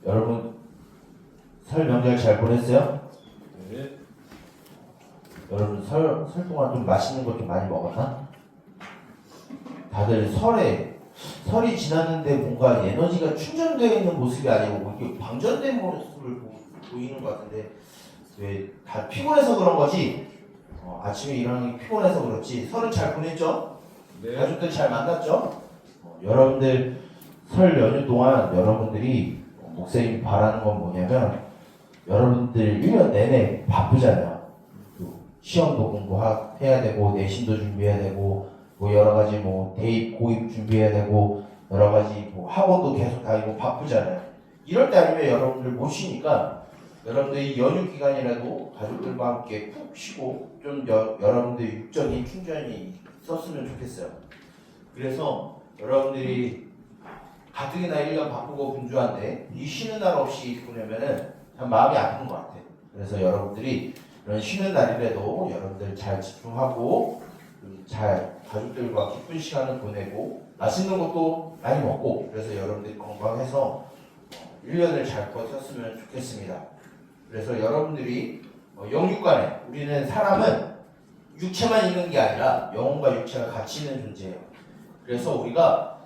여러분 설 명절 잘 보냈어요? 네. 여러분 설 동안 좀 맛있는 거 좀 많이 먹었나? 다들 설이 지났는데 뭔가 에너지가 충전되어 있는 모습이 아니고 이렇게 방전된 모습을 보이는 것 같은데 왜 다 피곤해서 그런 거지? 아침에 일어나기 피곤해서 그렇지. 설은 잘 보냈죠? 네. 가족들 잘 만났죠? 여러분들 설 연휴 동안 여러분들이 목사님이 바라는 건 뭐냐면 여러분들 1년 내내 바쁘잖아요. 또 시험도 공부해야 되고 내신도 준비해야 되고 뭐 여러 가지 뭐 대입 고입 준비해야 되고 여러 가지 뭐 학원도 계속 다니고 바쁘잖아요. 이럴 때 아니면 여러분들 못 쉬니까 여러분들이 연휴 기간이라도 가족들과 함께 푹 쉬고 좀 여러분들 육적인 충전이 있었으면 좋겠어요. 그래서 여러분들이 가뜩이나 1년 바쁘고 분주한데 이 쉬는 날 없이 보내면은 참 마음이 아픈 것 같아요. 그래서 여러분들이 이런 쉬는 날이라도 여러분들 잘 집중하고 잘 가족들과 기쁜 시간을 보내고 맛있는 것도 많이 먹고 그래서 여러분들이 건강해서 1년을 잘 버텼으면 좋겠습니다. 그래서 여러분들이 영육간에 우리는 사람은 육체만 있는 게 아니라 영혼과 육체가 같이 있는 존재예요. 그래서 우리가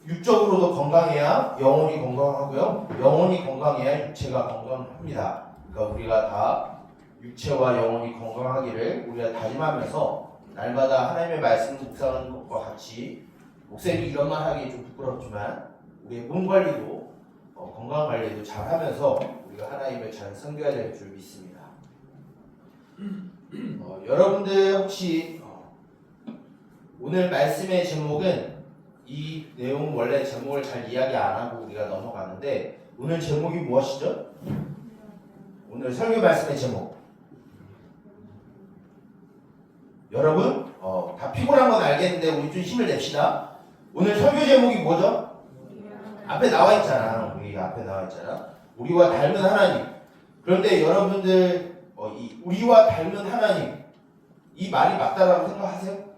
육적으로도 건강해야 영혼이 건강하고요. 영혼이 건강해야 육체가 건강합니다. 그러니까 우리가 다 육체와 영혼이 건강하기를 우리가 다짐하면서 날마다 하나님의 말씀을 묵상하는 것과 같이 목사님이 이런 말 하기 좀 부끄럽지만 우리의 몸 관리도 건강 관리도 잘 하면서 우리가 하나님을 잘 섬겨야 될 줄 믿습니다. 여러분들 혹시 오늘 말씀의 제목은 이 내용 원래 제목을 잘 이야기 안 하고 우리가 넘어가는데 오늘 제목이 무엇이죠? 오늘 설교 말씀의 제목 여러분 다 피곤한 건 알겠는데 우리 좀 힘을 냅시다. 오늘 설교 제목이 뭐죠? 앞에 나와 있잖아. 우리 앞에 나와 있잖아. 우리와 닮은 하나님. 그런데 여러분들 이 우리와 닮은 하나님 이 말이 맞다라고 생각하세요?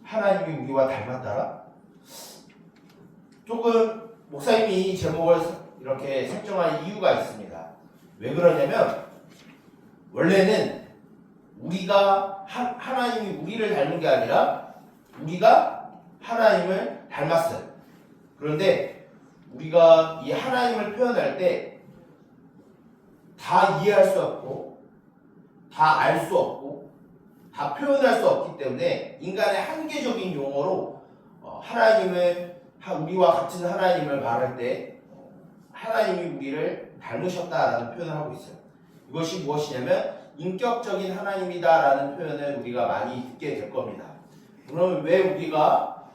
하나님이 우리와 닮았다라? 조금 목사님이 이 제목을 이렇게 설정한 이유가 있습니다. 왜 그러냐면 원래는 우리가 하나님이 우리를 닮은 게 아니라 우리가 하나님을 닮았어요. 그런데 우리가 이 하나님을 표현할 때 다 이해할 수 없고 다 알 수 없고 다 표현할 수 없기 때문에 인간의 한계적인 용어로 하나님을 우리와 같은 하나님을 말할 때 하나님이 우리를 닮으셨다라는 표현을 하고 있어요. 이것이 무엇이냐면 인격적인 하나님이다라는 표현을 우리가 많이 듣게 될 겁니다. 그러면 왜 우리가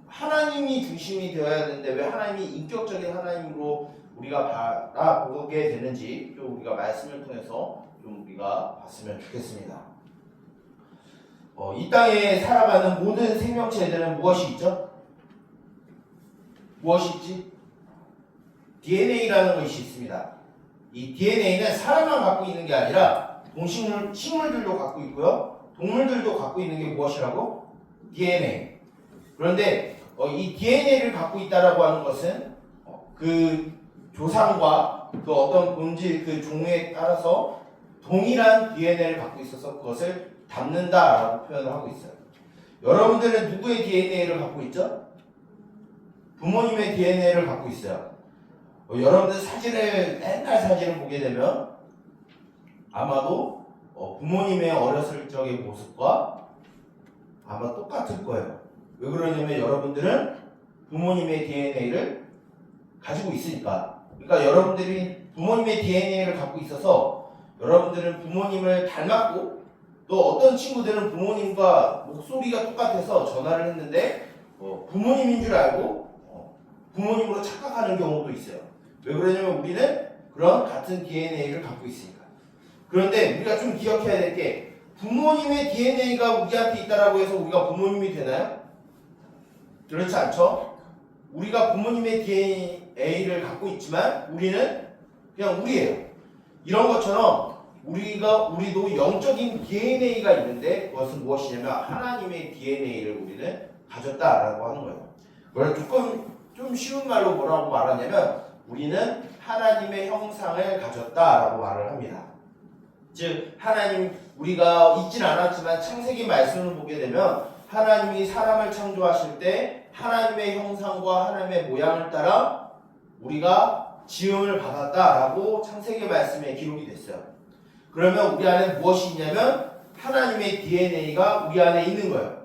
하나님이 중심이 되어야 되는데 왜 하나님이 인격적인 하나님으로 우리가 바라보게 되는지 좀 우리가 말씀을 통해서 좀 우리가 봤으면 좋겠습니다. 이 땅에 살아가는 모든 생명체들은 무엇이 있죠? 무엇이 있지? DNA라는 것이 있습니다. 이 DNA는 사람만 갖고 있는 게 아니라 식물들도 갖고 있고요. 동물들도 갖고 있는 게 무엇이라고? DNA. 그런데 이 DNA를 갖고 있다라고 하는 것은 그 조상과 그 어떤 본질 그 종에 따라서 동일한 DNA를 갖고 있어서 그것을 담는다라고 표현을 하고 있어요. 여러분들은 누구의 DNA를 갖고 있죠? 부모님의 DNA를 갖고 있어요. 여러분들 옛날 사진을 보게 되면 아마도 부모님의 어렸을 적의 모습과 아마 똑같을 거예요. 왜 그러냐면 여러분들은 부모님의 DNA를 가지고 있으니까. 그러니까 여러분들이 부모님의 DNA를 갖고 있어서 여러분들은 부모님을 닮았고 또 어떤 친구들은 부모님과 목소리가 똑같아서 전화를 했는데 부모님인 줄 알고 부모님으로 착각하는 경우도 있어요. 왜 그러냐면 우리는 그런 같은 DNA를 갖고 있으니까. 그런데 우리가 좀 기억해야 될 게 부모님의 DNA가 우리한테 있다라고 해서 우리가 부모님이 되나요? 그렇지 않죠? 우리가 부모님의 DNA를 갖고 있지만 우리는 그냥 우리예요. 이런 것처럼 우리도 영적인 DNA가 있는데 그것은 무엇이냐면 하나님의 DNA를 우리는 가졌다라고 하는 거예요. 그걸 조금 좀 쉬운 말로 뭐라고 말하냐면 우리는 하나님의 형상을 가졌다라고 말을 합니다. 즉 하나님 우리가 잊진 않았지만 창세기 말씀을 보게 되면 하나님이 사람을 창조하실 때 하나님의 형상과 하나님의 모양을 따라 우리가 지음을 받았다라고 창세기 말씀에 기록이 됐어요. 그러면 우리 안에 무엇이 있냐면 하나님의 DNA가 우리 안에 있는 거예요.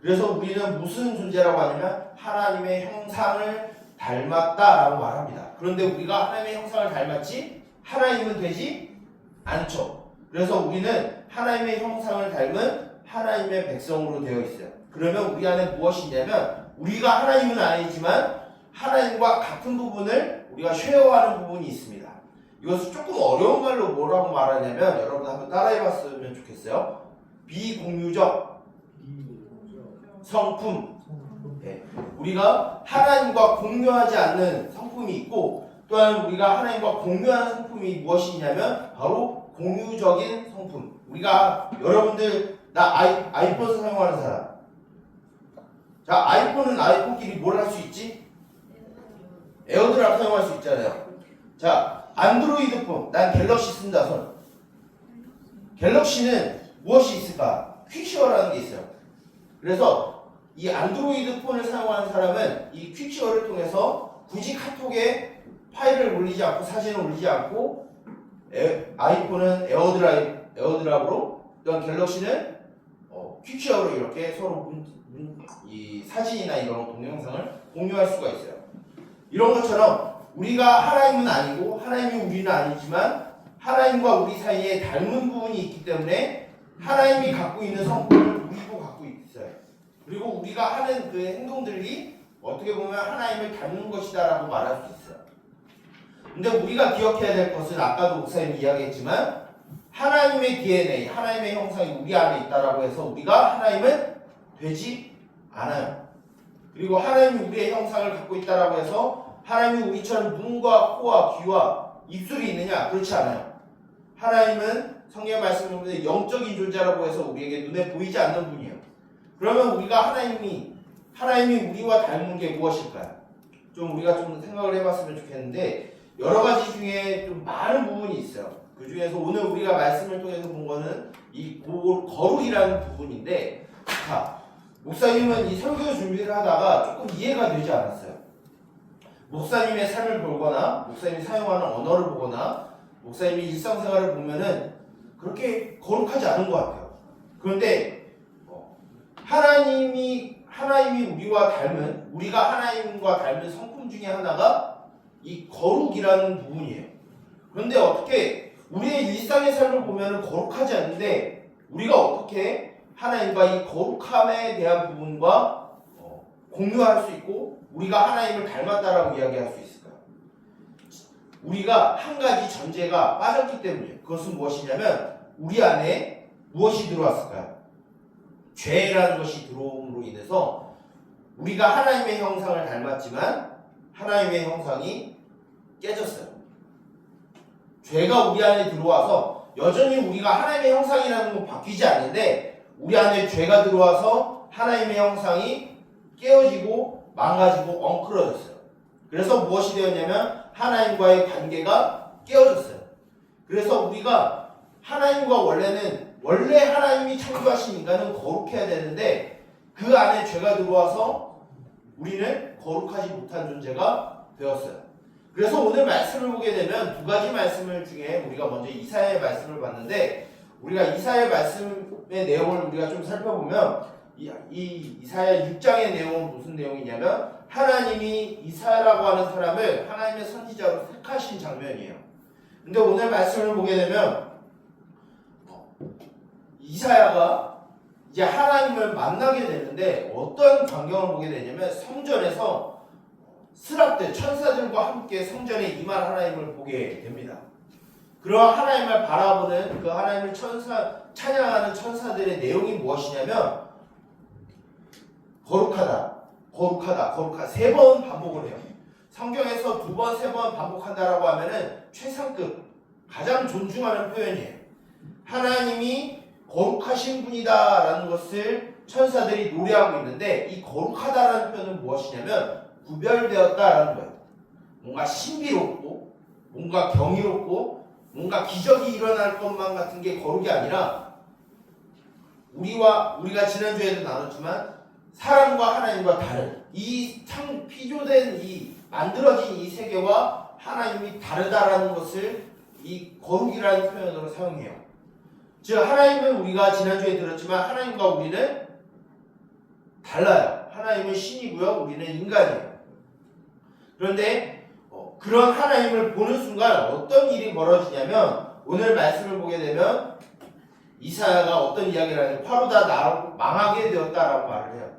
그래서 우리는 무슨 존재라고 하냐면 하나님의 형상을 닮았다라고 말합니다. 그런데 우리가 하나님의 형상을 닮았지 하나님은 되지 않죠. 그래서 우리는 하나님의 형상을 닮은 하나님의 백성으로 되어 있어요. 그러면 우리 안에 무엇이 있냐면 우리가 하나님은 아니지만 하나님과 같은 부분을 우리가 쉐어하는 부분이 있습니다. 이것을 조금 어려운 말로 뭐라고 말하냐면 여러분 한번 따라해봤으면 좋겠어요. 비공유적 성품. 네. 우리가 하나님과 공유하지 않는 성품이 있고 또한 우리가 하나님과 공유하는 성품이 무엇이 있냐면 바로 공유적인 성품. 우리가 여러분들 나 아이폰 사용하는 사람. 자 아이폰은 아이폰끼리 뭘 할 수 있지? 에어드랍 사용할 수 있잖아요. 자 안드로이드 폰. 난 갤럭시 쓴다 손. 갤럭시는 무엇이 있을까? 퀵쉐어라는 게 있어요. 그래서 이 안드로이드 폰을 사용하는 사람은 이 퀵쉐어를 통해서 굳이 카톡에 파일을 올리지 않고 사진을 올리지 않고 아이폰은 에어드랍으로 또한 갤럭시는 퀵쉐어로 이렇게 서로 이 사진이나 이런 동영상을 공유할 수가 있어요. 이런 것처럼 우리가 하나님은 아니고 하나님이 우리는 아니지만 하나님과 우리 사이에 닮은 부분이 있기 때문에 하나님이 갖고 있는 성품을 우리도 갖고 있어요. 그리고 우리가 하는 그 행동들이 어떻게 보면 하나님을 닮는 것이다라고 말할 수 있어요. 근데 우리가 기억해야 될 것은 아까도 목사님이 이야기했지만 하나님의 DNA, 하나님의 형상이 우리 안에 있다라고 해서 우리가 하나님은 되지 않아요. 그리고 하나님이 우리의 형상을 갖고 있다라고 해서 하나님이 우리처럼 눈과 코와 귀와 입술이 있느냐? 그렇지 않아요. 하나님은 성경 말씀을 보면 영적인 존재라고 해서 우리에게 눈에 보이지 않는 분이에요. 그러면 우리가 하나님이 우리와 닮은 게 무엇일까요? 좀 우리가 좀 생각을 해봤으면 좋겠는데 여러 가지 중에 좀 많은 부분이 있어요. 그 중에서 오늘 우리가 말씀을 통해서 본 거는 이 거룩이라는 부분인데, 자, 목사님은 이 설교 준비를 하다가 조금 이해가 되지 않았어요. 목사님의 삶을 보거나 목사님이 사용하는 언어를 보거나 목사님이 일상생활을 보면은 그렇게 거룩하지 않은 것 같아요. 그런데 하나님이 우리가 하나님과 닮은 성품 중에 하나가 이 거룩이라는 부분이에요. 그런데 어떻게 우리의 일상의 삶을 보면은 거룩하지 않은데 우리가 어떻게 하나님과 이 거룩함에 대한 부분과 공유할 수 있고 우리가 하나님을 닮았다라고 이야기할 수 있을까요? 우리가 한 가지 전제가 빠졌기 때문이에요. 그것은 무엇이냐면 우리 안에 무엇이 들어왔을까요? 죄라는 것이 들어옴으로 인해서 우리가 하나님의 형상을 닮았지만 하나님의 형상이 깨졌어요. 죄가 우리 안에 들어와서 여전히 우리가 하나님의 형상이라는 건 바뀌지 않는데 우리 안에 죄가 들어와서 하나님의 형상이 깨어지고 망가지고 엉클어졌어요. 그래서 무엇이 되었냐면 하나님과의 관계가 깨어졌어요. 그래서 우리가 하나님과 원래 하나님이 창조하신 인간은 거룩해야 되는데 그 안에 죄가 들어와서 우리는 거룩하지 못한 존재가 되었어요. 그래서 오늘 말씀을 보게 되면 두 가지 말씀을 중에 우리가 먼저 이사야의 말씀을 봤는데 우리가 이사야의 말씀의 내용을 우리가 좀 살펴보면 이 이사야 6장의 내용은 무슨 내용이냐면 하나님이 이사야라고 하는 사람을 하나님의 선지자로 택하신 장면이에요. 근데 오늘 말씀을 보게 되면 이사야가 이제 하나님을 만나게 되는데 어떤 광경을 보게 되냐면 성전에서 스랍들 천사들과 함께 성전에 임한 하나님을 보게 됩니다. 그런 하나님을 바라보는 그 하나님을 찬양하는 천사들의 내용이 무엇이냐면 거룩하다 세 번 반복을 해요. 성경에서 두 번, 세 번 반복한다라고 하면은 최상급 가장 존중하는 표현이에요. 하나님이 거룩하신 분이다라는 것을 천사들이 노래하고 있는데 이 거룩하다라는 표현은 무엇이냐면 구별되었다라는 거예요. 뭔가 신비롭고 뭔가 경이롭고 뭔가 기적이 일어날 것만 같은 게 거룩이 아니라 우리가 지난주에도 나눴지만 사람과 하나님과 다른 이 피조된 이 만들어진 이 세계와 하나님이 다르다라는 것을 이 거룩이라는 표현으로 사용해요. 즉 하나님은 우리가 지난주에 들었지만 하나님과 우리는 달라요. 하나님은 신이고요. 우리는 인간이에요. 그런데 그런 하나님을 보는 순간 어떤 일이 벌어지냐면 오늘 말씀을 보게 되면 이사야가 어떤 이야기를 하냐면 바로 다 나로 망하게 되었다라고 말을 해요.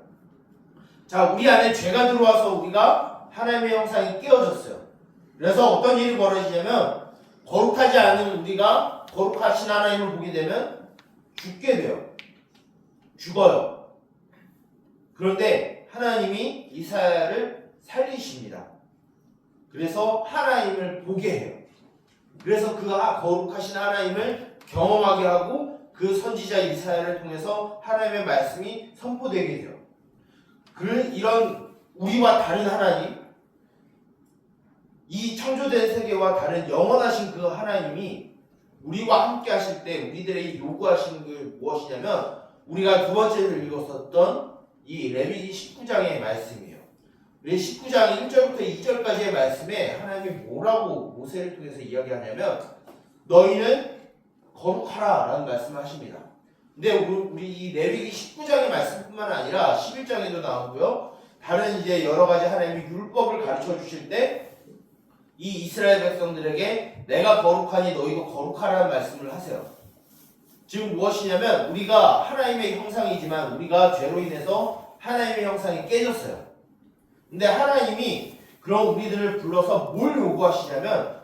자, 우리 안에 죄가 들어와서 우리가 하나님의 형상이 깨어졌어요. 그래서 어떤 일이 벌어지냐면 거룩하지 않은 우리가 거룩하신 하나님을 보게 되면 죽게 돼요. 죽어요. 그런데 하나님이 이사야를 살리십니다. 그래서 하나님을 보게 해요. 그래서 그 거룩하신 하나님을 경험하게 하고 그 선지자 이사야를 통해서 하나님의 말씀이 선포되게 돼요. 이런 우리와 다른 하나님, 이 창조된 세계와 다른 영원하신 그 하나님이 우리와 함께 하실 때 우리들에게 요구하시는 게 무엇이냐면 우리가 두 번째로 읽었었던 이 레위기 19장의 말씀이에요. 19장 1절부터 2절까지의 말씀에 하나님이 뭐라고 모세를 통해서 이야기하냐면 너희는 거룩하라 라는 말씀을 하십니다. 근데 우리 이 레위기 19장의 말씀뿐만 아니라 11장에도 나오고요. 다른 이제 여러 가지 하나님의 율법을 가르쳐 주실 때 이 이스라엘 백성들에게 내가 거룩하니 너희도 거룩하라는 말씀을 하세요. 지금 무엇이냐면 우리가 하나님의 형상이지만 우리가 죄로 인해서 하나님의 형상이 깨졌어요. 근데 하나님이 그런 우리들을 불러서 뭘 요구하시냐면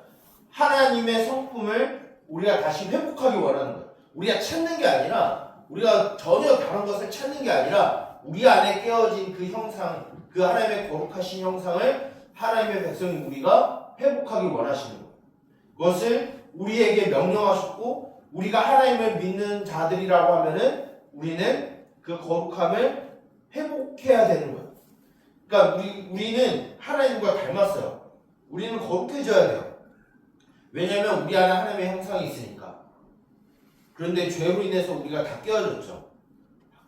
하나님의 성품을 우리가 다시 회복하기 원하는 거예요. 우리가 찾는 게 아니라 우리가 전혀 다른 것을 찾는 게 아니라 우리 안에 깨어진 그 형상, 그 하나님의 거룩하신 형상을 하나님의 백성인 우리가 회복하기 원하시는 거예요. 그것을 우리에게 명령하셨고 우리가 하나님을 믿는 자들이라고 하면은 우리는 그 거룩함을 회복해야 되는 거예요. 그러니까 우리는 하나님과 닮았어요. 우리는 거룩해져야 돼요. 왜냐하면 우리 안에 하나님의 형상이 있으니까. 그런데 죄로 인해서 우리가 다 깨어졌죠.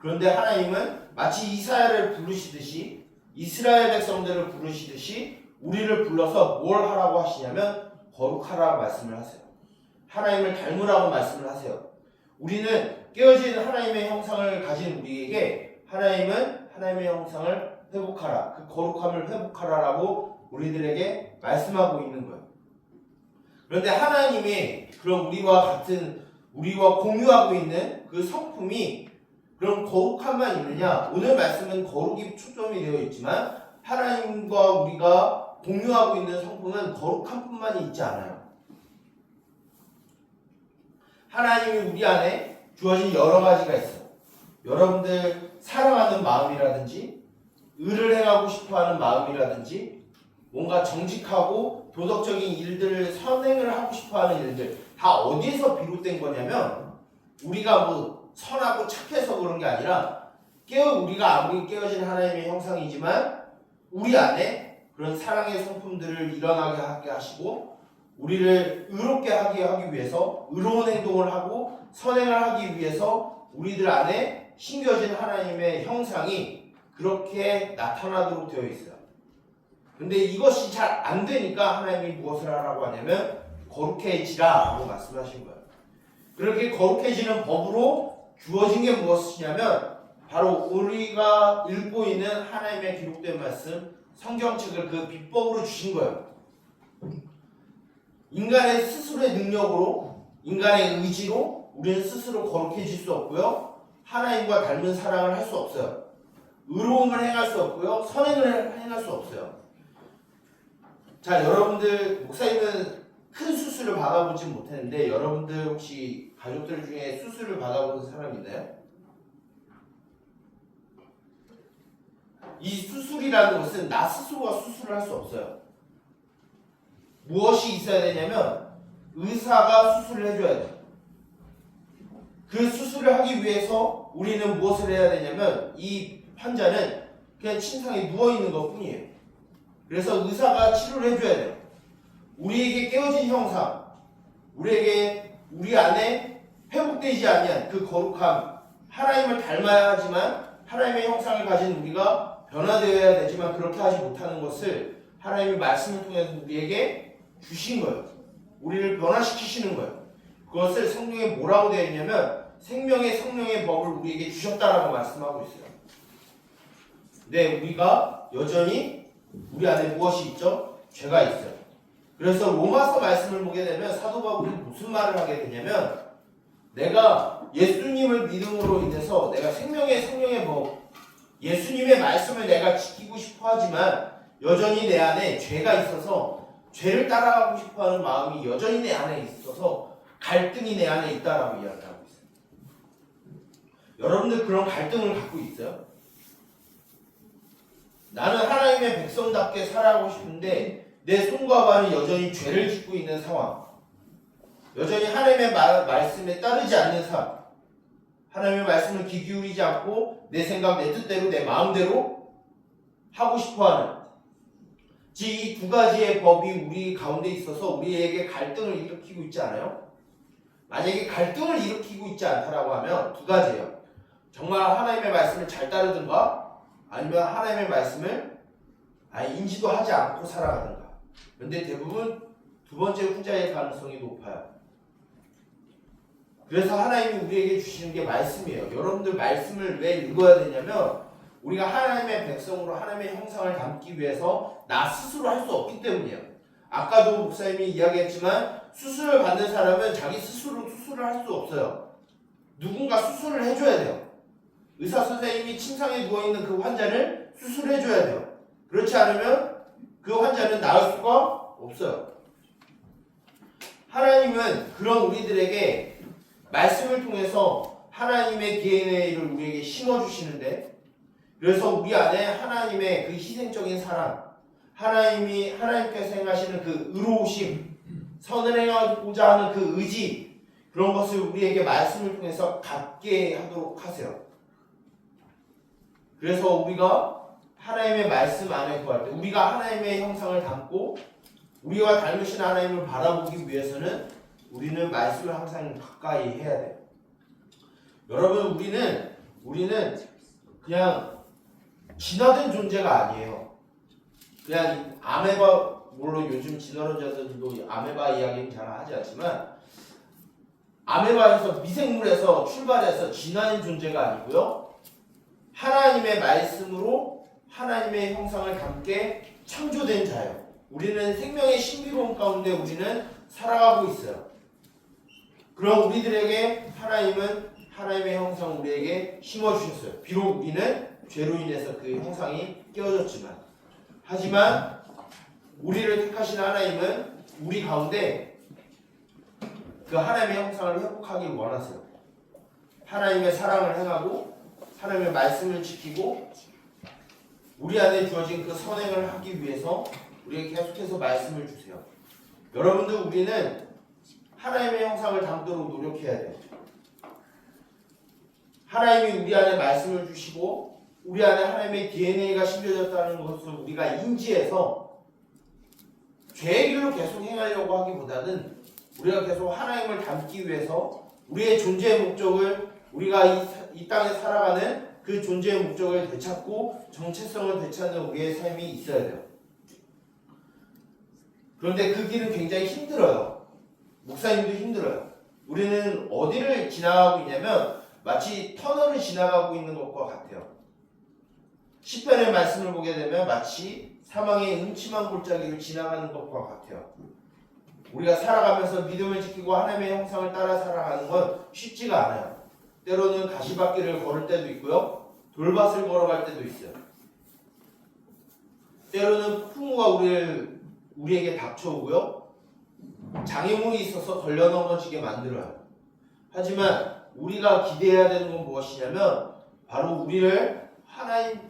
그런데 하나님은 마치 이사야를 부르시듯이 이스라엘 백성들을 부르시듯이 우리를 불러서 뭘 하라고 하시냐면 거룩하라고 말씀을 하세요. 하나님을 닮으라고 말씀을 하세요. 우리는 깨어진 하나님의 형상을 가진 우리에게 하나님은 하나님의 형상을 회복하라, 그 거룩함을 회복하라라고 우리들에게 말씀하고 있는 거예요. 그런데 하나님이 그런 우리와 공유하고 있는 그 성품이 그런 거룩함만 있느냐? 오늘 말씀은 거룩이 초점이 되어 있지만 하나님과 우리가 공유하고 있는 성품은 거룩함뿐만이 있지 않아요. 하나님이 우리 안에 주어진 여러 가지가 있어요. 여러분들 사랑하는 마음이라든지 의를 행하고 싶어하는 마음이라든지 뭔가 정직하고 도덕적인 일들을 선행을 하고 싶어하는 일들 다 어디에서 비롯된 거냐면 우리가 뭐 선하고 착해서 그런 게 아니라 우리가 아무리 깨어진 하나님의 형상이지만 우리 안에 그런 사랑의 성품들을 일어나게 하게 하시고 우리를 의롭게 하기 위해서 의로운 행동을 하고 선행을 하기 위해서 우리들 안에 심겨진 하나님의 형상이 그렇게 나타나도록 되어 있어요. 근데 이것이 잘 안 되니까 하나님이 무엇을 하라고 하냐면 거룩해지라 라고 말씀하신 거예요. 그렇게 거룩해지는 법으로 주어진 게 무엇이냐면 바로 우리가 읽고 있는 하나님의 기록된 말씀 성경책을 그 비법으로 주신 거예요. 인간의 스스로의 능력으로 인간의 의지로 우리는 스스로 거룩해질 수 없고요. 하나님과 닮은 사랑을 할 수 없어요. 의로움을 행할 수 없고요. 선행을 행할 수 없어요. 자, 여러분들 목사님은 큰 수술을 받아보진 못했는데 여러분들 혹시 가족들 중에 수술을 받아본 사람 있나요? 이 수술이라는 것은 나 스스로가 수술을 할 수 없어요. 무엇이 있어야 되냐면 의사가 수술을 해줘야 돼요. 그 수술을 하기 위해서 우리는 무엇을 해야 되냐면 이 환자는 그냥 침상에 누워있는 것 뿐이에요. 그래서 의사가 치료를 해줘야 돼요. 우리에게 깨어진 형상, 우리 안에 회복되지 아니한 그 거룩함, 하나님을 닮아야 하지만 하나님의 형상을 가진 우리가 변화되어야 되지만 그렇게 하지 못하는 것을 하나님의 말씀을 통해서 우리에게 주신 거예요. 우리를 변화시키시는 거예요. 그것을 성경에 뭐라고 되어 있냐면 생명의 성령의 법을 우리에게 주셨다라고 말씀하고 있어요. 근데 우리가 여전히 우리 안에 무엇이 있죠? 죄가 있어요. 그래서 로마서 말씀을 보게 되면 사도 바울이 무슨 말을 하게 되냐면 내가 예수님을 믿음으로 인해서 내가 생명의 성령의 법, 예수님의 말씀을 내가 지키고 싶어 하지만 여전히 내 안에 죄가 있어서 죄를 따라가고 싶어하는 마음이 여전히 내 안에 있어서 갈등이 내 안에 있다라고 이야기하고 있어요. 여러분들 그런 갈등을 갖고 있어요? 나는 하나님의 백성답게 살아가고 싶은데 내 손과 발은 여전히 죄를 짓고 있는 상황, 여전히 하나님의 말씀에 따르지 않는 삶, 하나님의 말씀을 귀 기울이지 않고 내 생각, 내 뜻대로, 내 마음대로 하고 싶어하는 이 두 가지의 법이 우리 가운데 있어서 우리에게 갈등을 일으키고 있지 않아요? 만약에 갈등을 일으키고 있지 않다라고 하면 두 가지예요. 정말 하나님의 말씀을 잘 따르든가 아니면 하나님의 말씀을 인지도 하지 않고 살아가든가. 그런데 대부분 두 번째 후자의 가능성이 높아요. 그래서 하나님이 우리에게 주시는 게 말씀이에요. 여러분들 말씀을 왜 읽어야 되냐면 우리가 하나님의 백성으로 하나님의 형상을 담기 위해서 나 스스로 할 수 없기 때문이에요. 아까도 목사님이 이야기했지만 수술을 받는 사람은 자기 스스로 수술을 할 수 없어요. 누군가 수술을 해줘야 돼요. 의사 선생님이 침상에 누워있는 그 환자를 수술해줘야 돼요. 그렇지 않으면 그 환자는 나을 수가 없어요. 하나님은 그런 우리들에게 말씀을 통해서 하나님의 DNA를 우리에게 심어주시는데, 그래서 우리 안에 하나님의 그 희생적인 사랑, 하나님께서 행하시는 그 의로우심, 선을 행하고자 하는 그 의지, 그런 것을 우리에게 말씀을 통해서 갖게 하도록 하세요. 그래서 우리가 하나님의 말씀 안에 구할 때, 우리가 하나님의 형상을 담고 우리와 닮으신 하나님을 바라보기 위해서는 우리는 말씀을 항상 가까이 해야 돼요. 여러분, 우리는 그냥 진화된 존재가 아니에요. 그냥 아메바, 물론 요즘 진화론자들도 아메바 이야기는 잘 하지 않지만 아메바에서 미생물에서 출발해서 진화된 존재가 아니고요. 하나님의 말씀으로 하나님의 형상을 담게 창조된 자예요. 우리는 생명의 신비로움 가운데 우리는 살아가고 있어요. 그럼 우리들에게 하나님은 하나님의 형상을 우리에게 심어주셨어요. 비록 우리는 죄로 인해서 그 형상이 깨어졌지만, 하지만 우리를 택하신 하나님은 우리 가운데 그 하나님의 형상을 회복하길 원하세요. 하나님의 사랑을 행하고 하나님의 말씀을 지키고 우리 안에 주어진 그 선행을 하기 위해서 우리에게 계속해서 말씀을 주세요. 여러분들, 우리는 하나님의 형상을 담도록 노력해야 돼요. 하나님이 우리 안에 말씀을 주시고 우리 안에 하나님의 DNA가 심겨졌다는 것을 우리가 인지해서 죄의 길로 계속 행하려고 하기보다는 우리가 계속 하나님을 닮기 위해서 우리의 존재의 목적을, 우리가 이 땅에 살아가는 그 존재의 목적을 되찾고 정체성을 되찾는 우리의 삶이 있어야 돼요. 그런데 그 길은 굉장히 힘들어요. 목사님도 힘들어요. 우리는 어디를 지나가고 있냐면 마치 터널을 지나가고 있는 것과 같아요. 시편의 말씀을 보게 되면 마치 사망의 음침한 골짜기를 지나가는 것과 같아요. 우리가 살아가면서 믿음을 지키고 하나님의 형상을 따라 살아가는 건 쉽지가 않아요. 때로는 가시밭길을 걸을 때도 있고요. 돌밭을 걸어갈 때도 있어요. 때로는 폭풍우가 우리에게 닥쳐오고요. 장애물이 있어서 걸려 넘어지게 만들어요. 하지만 우리가 기대해야 되는 건 무엇이냐면 바로 우리를 하나님은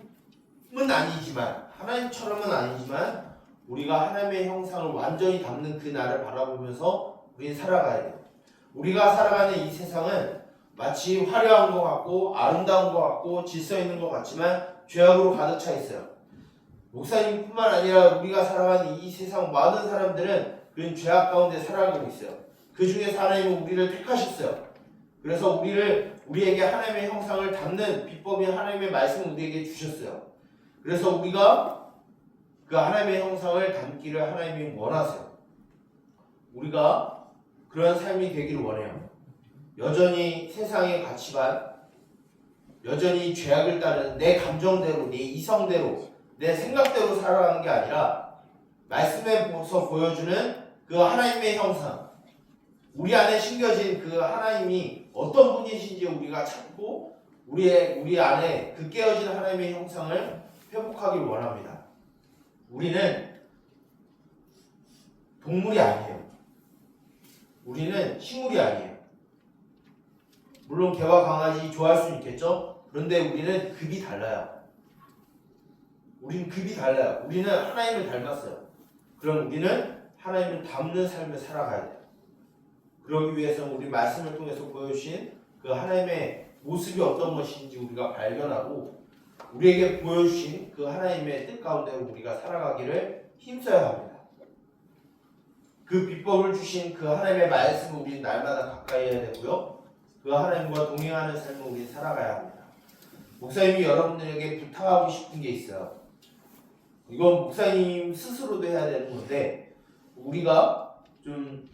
아니지만, 하나님처럼은 아니지만 우리가 하나님의 형상을 완전히 담는 그 날을 바라보면서 우리는 살아가야 돼요. 우리가 살아가는 이 세상은 마치 화려한 것 같고 아름다운 것 같고 질서 있는 것 같지만 죄악으로 가득 차 있어요. 목사님뿐만 아니라 우리가 살아가는 이 세상 많은 사람들은 그런 죄악 가운데 살아가고 있어요. 그 중에서 하나님은 우리를 택하셨어요. 그래서 우리에게 하나님의 형상을 담는 비법인 하나님의 말씀을 우리에게 주셨어요. 그래서 우리가 그 하나님의 형상을 담기를 하나님이 원하세요. 우리가 그런 삶이 되기를 원해요. 여전히 세상의 가치관, 여전히 죄악을 따르는 내 감정대로, 내 이성대로, 내 생각대로 살아가는 게 아니라 말씀에서 보여주는 그 하나님의 형상, 우리 안에 심겨진 그 하나님이 어떤 분이신지 우리가 찾고 우리 안에 그 깨어진 하나님의 형상을 회복하길 원합니다. 우리는 동물이 아니에요. 우리는 식물이 아니에요. 물론 개와 강아지 좋아할 수는 있겠죠. 그런데 우리는 급이 달라요. 우리는 급이 달라요. 우리는 하나님을 닮았어요. 그럼 우리는 하나님을 닮는 삶을 살아가야 돼요. 그러기 위해서는 우리 말씀을 통해서 보여주신 그 하나님의 모습이 어떤 것인지 우리가 발견하고 우리에게 보여주신 그 하나님의 뜻 가운데로 우리가 살아가기를 힘써야 합니다. 그 비법을 주신 그 하나님의 말씀을 우리는 날마다 가까이 해야 되고요. 그 하나님과 동행하는 삶을 우리는 살아가야 합니다. 목사님이 여러분들에게 부탁하고 싶은 게 있어요. 이건 목사님 스스로도 해야 되는 건데 우리가 좀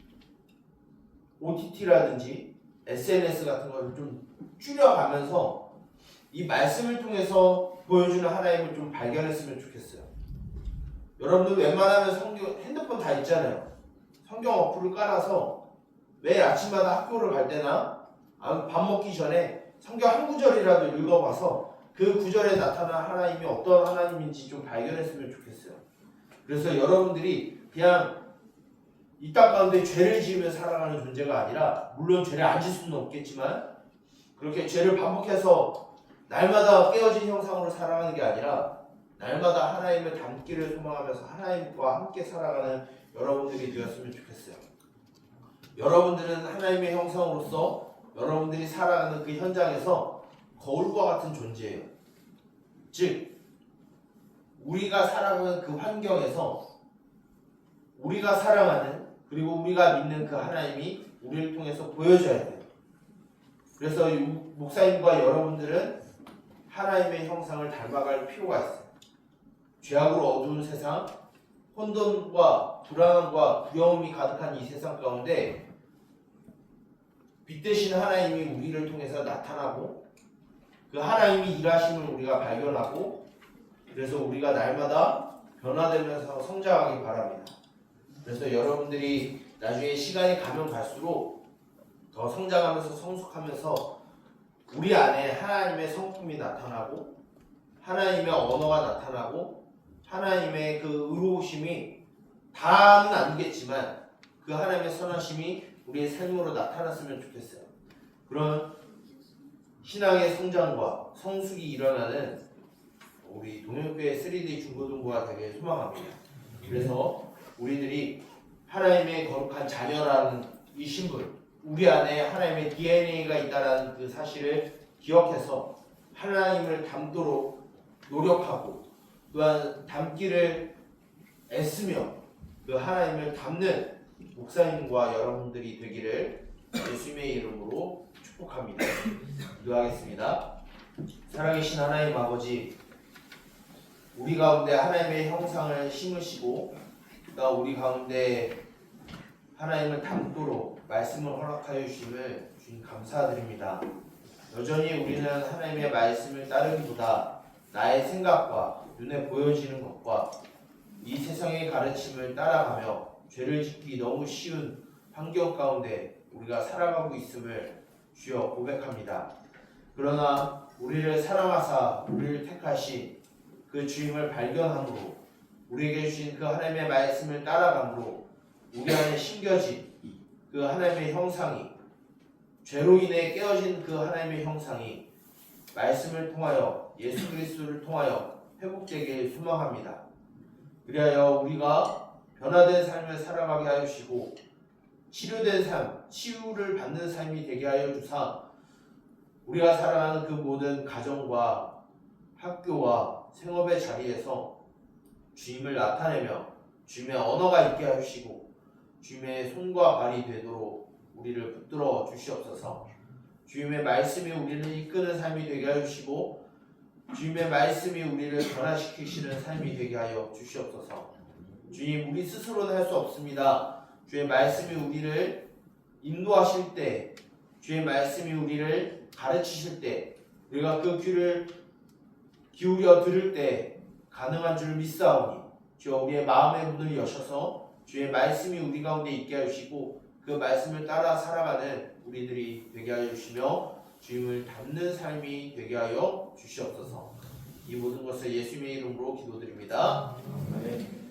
OTT라든지 SNS 같은 걸 좀 줄여가면서 이 말씀을 통해서 보여주는 하나님을 좀 발견했으면 좋겠어요. 여러분들 웬만하면 핸드폰 다 있잖아요. 성경 어플을 깔아서 매일 아침마다 학교를 갈 때나 밥 먹기 전에 성경 한 구절이라도 읽어봐서 그 구절에 나타난 하나님이 어떤 하나님인지 좀 발견했으면 좋겠어요. 그래서 여러분들이 그냥 이 땅 가운데 죄를 지으며 살아가는 존재가 아니라 물론 죄를 안 질 수는 없겠지만 그렇게 죄를 반복해서 날마다 깨어진 형상으로 살아가는 게 아니라 날마다 하나님을 닮기를 소망하면서 하나님과 함께 살아가는 여러분들이 되었으면 좋겠어요. 여러분들은 하나님의 형상으로서 여러분들이 살아가는 그 현장에서 거울과 같은 존재예요. 즉 우리가 살아가는 그 환경에서 우리가 사랑하는 그리고 우리가 믿는 그 하나님이 우리를 통해서 보여줘야 돼요. 그래서 목사님과 여러분들은 하나님의 형상을 닮아갈 필요가 있어요. 죄악으로 어두운 세상, 혼돈과 불안함과 두려움이 가득한 이 세상 가운데 빛 대신 하나님이 우리를 통해서 나타나고 그 하나님이 일하심을 우리가 발견하고 그래서 우리가 날마다 변화되면서 성장하기 바랍니다. 그래서 여러분들이 나중에 시간이 가면 갈수록 더 성장하면서 성숙하면서 우리 안에 하나님의 성품이 나타나고 하나님의 언어가 나타나고 하나님의 그 의로우심이 다는 아니겠지만 그 하나님의 선하심이 우리의 삶으로 나타났으면 좋겠어요. 그런 신앙의 성장과 성숙이 일어나는 우리 동현교회 3D 중고등부가 되길 소망합니다. 그래서 우리들이 하나님의 거룩한 자녀라는 이 신분, 우리 안에 하나님의 DNA가 있다는 그 사실을 기억해서 하나님을 닮도록 노력하고 또한 닮기를 애쓰며 그 하나님을 닮는 목사님과 여러분들이 되기를 예수님의 이름으로 축복합니다. 기도하겠습니다. 살아계신 하나님 아버지, 우리 가운데 하나님의 형상을 심으시고 또 우리 가운데 하나님을 닮도록 말씀을 허락하여 주심을 주님 감사드립니다. 여전히 우리는 하나님의 말씀을 따르기보다 나의 생각과 눈에 보여지는 것과 이 세상의 가르침을 따라가며 죄를 짓기 너무 쉬운 환경 가운데 우리가 살아가고 있음을 주여 고백합니다. 그러나 우리를 사랑하사 우리를 택하신 그 주임을 발견함으로 우리에게 주신 그 하나님의 말씀을 따라감으로 우리 안에 심겨진 그 하나님의 형상이 죄로 인해 깨어진 그 하나님의 형상이 말씀을 통하여 예수 그리스도를 통하여 회복되길 소망합니다. 그리하여 우리가 변화된 삶을 살아가게 하여 주시고 치료된 삶, 치유를 받는 삶이 되게 하여 주사 우리가 살아가는 그 모든 가정과 학교와 생업의 자리에서 주님을 나타내며 주님의 언어가 있게 하시고 주님의 손과 발이 되도록 우리를 붙들어 주시옵소서. 주님의 말씀이 우리를 이끄는 삶이 되게 하시고 주님의 말씀이 우리를 변화시키시는 삶이 되게 하여 주시옵소서. 주님, 우리 스스로는 할 수 없습니다. 주의 말씀이 우리를 인도하실 때, 주의 말씀이 우리를 가르치실 때, 우리가 그 귀를 기울여 들을 때 가능한 줄 믿사오니 주여 우리의 마음의 문을 여셔서 주의 말씀이 우리 가운데 있게 하시고 그 말씀을 따라 살아가는 우리들이 되게 하여 주시며 주님을 닮는 삶이 되게 하여 주시옵소서. 이 모든 것을 예수님의 이름으로 기도드립니다. 아멘.